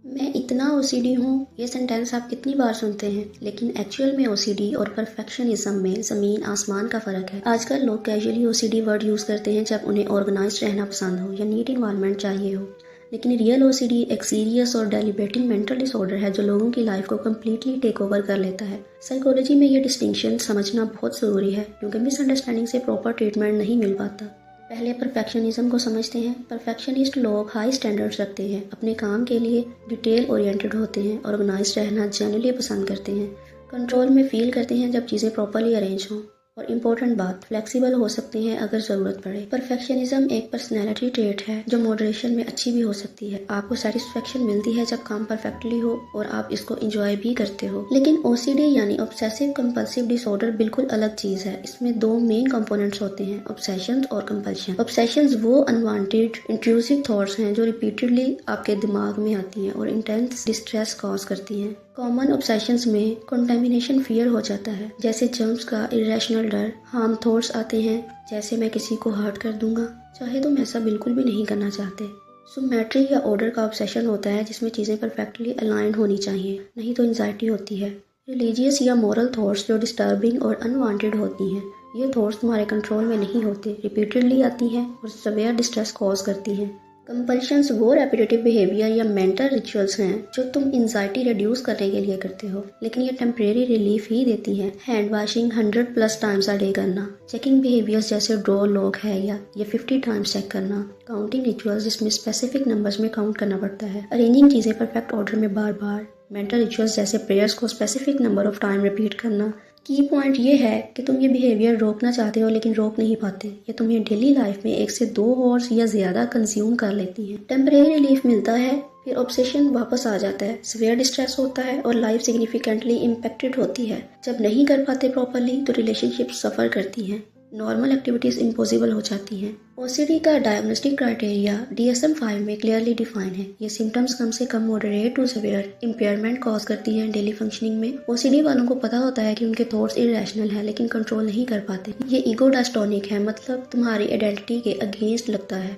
मैं इतना ओसीडी हूँ, ये सेंटेंस आप कितनी बार सुनते हैं, लेकिन एक्चुअल में ओसीडी और परफेक्शनिज्म में ज़मीन आसमान का फ़र्क है। आजकल लोग कैजुअली ओसीडी वर्ड यूज़ करते हैं जब उन्हें ऑर्गेनाइज्ड रहना पसंद हो या नीट इन्वायरमेंट चाहिए हो, लेकिन रियल ओसीडी एक सीरियस और डेलिब्रेटिंग मेंटल डिसऑर्डर है जो लोगों की लाइफ को कम्प्लीटली टेक ओवर कर लेता है। साइकोलॉजी में ये डिस्टिंक्शन समझना बहुत ज़रूरी है क्योंकि मिसअंडरस्टैंडिंग से प्रॉपर ट्रीटमेंट नहीं मिल पाता। पहले परफेक्शनिज्म को समझते हैं। परफेक्शनिस्ट लोग हाई स्टैंडर्ड्स रखते हैं, अपने काम के लिए डिटेल ओरिएंटेड होते हैं, ऑर्गेनाइज्ड रहना जनरली पसंद करते हैं, कंट्रोल में फील करते हैं जब चीज़ें प्रॉपरली अरेंज हों, और इम्पोर्टेंट बात, फ्लेक्सिबल हो सकते हैं अगर ज़रूरत पड़े। परफेक्शनिज्म एक पर्सनैलिटी ट्रेट है जो मॉडरेशन में अच्छी भी हो सकती है। आपको सेटिस्फेक्शन मिलती है जब काम परफेक्टली हो और आप इसको इंजॉय भी करते हो। लेकिन ओसीडी यानी ऑब्सेसिव कंपल्सिव डिसऑर्डर बिल्कुल अलग चीज़ है। इसमें दो मेन कंपोनेंट्स होते हैं, ऑब्सेशन और कंपल्शन। ऑब्सेशंस वो अनवांटेड इंट्रूसिव थॉट्स हैं जो रिपीटेडली आपके दिमाग में आती हैं और इंटेंस डिस्ट्रेस कॉज करती हैं। कॉमन ऑब्सेशंस में कंटामिनेशन फियर हो जाता है, जैसे जर्म्स का इरेशनल डर। हार्म थॉट्स आते हैं, जैसे मैं किसी को हर्ट कर दूंगा, चाहे तुम ऐसा बिल्कुल भी नहीं करना चाहते। सिमेट्री या ऑर्डर का ऑब्सेशन होता है जिसमें चीज़ें परफेक्टली अलाइंड होनी चाहिए, नहीं तो एंजाइटी होती है। रिलीजियस या मॉरल थॉट्स जो डिस्टर्बिंग और अनवांटेड होती हैं, ये थॉट्स तुम्हारे कंट्रोल में नहीं होते, रिपीटेडली आती हैं और सवेयर डिस्ट्रेस कॉज करती हैं। कंपल्शंस वो रेपिटेटिव बिहेवियर या मेंटल रिचुअल्स हैं जो तुम एंजाइटी रिड्यूस करने के लिए करते हो, लेकिन ये टेम्परेरी रिलीफ ही देती हैं। Hand washing 100+ times a day करना, चेकिंग बिहेवियर्स जैसे ड्रॉ लॉक है या ये 50 टाइम्स चेक करना, काउंटिंग रिचुअल्स जिसमें स्पेसिफिक नंबर्स में काउंट करना पड़ता है, अरेंजिंग चीज़ें परफेक्ट ऑर्डर में बार बार, मेंटल रिचुअल्स जैसे प्रेयर्स को specific number of time repeat करना। की पॉइंट ये है कि तुम ये बिहेवियर रोकना चाहते हो लेकिन रोक नहीं पाते। ये तुम्हें डेली लाइफ में 1 से 2 हॉर्स या ज़्यादा कंज्यूम कर लेती हैं। टेम्परेरी रिलीफ मिलता है, फिर ऑब्सेशन वापस आ जाता है, सीवियर डिस्ट्रेस होता है और लाइफ सिग्निफिकेंटली इम्पेक्टेड होती है। जब नहीं कर पाते प्रॉपरली तो रिलेशनशिप सफ़र करती हैं, नॉर्मल एक्टिविटीज़ इम्पॉसिबल हो जाती हैं। ओसीडी का डायग्नोस्टिक क्राइटेरिया DSM-5 में क्लियरली डिफाइन है। ये सिम्टम्स कम से कम moderate to severe impairment cause करती हैं डेली फंक्शनिंग में। ओसीडी वालों को पता होता है कि उनके थॉट्स इरेशनल है लेकिन कंट्रोल नहीं कर पाते। ये ईगो डायस्टोनिक है, मतलब तुम्हारी आइडेंटिटी के अगेंस्ट लगता है।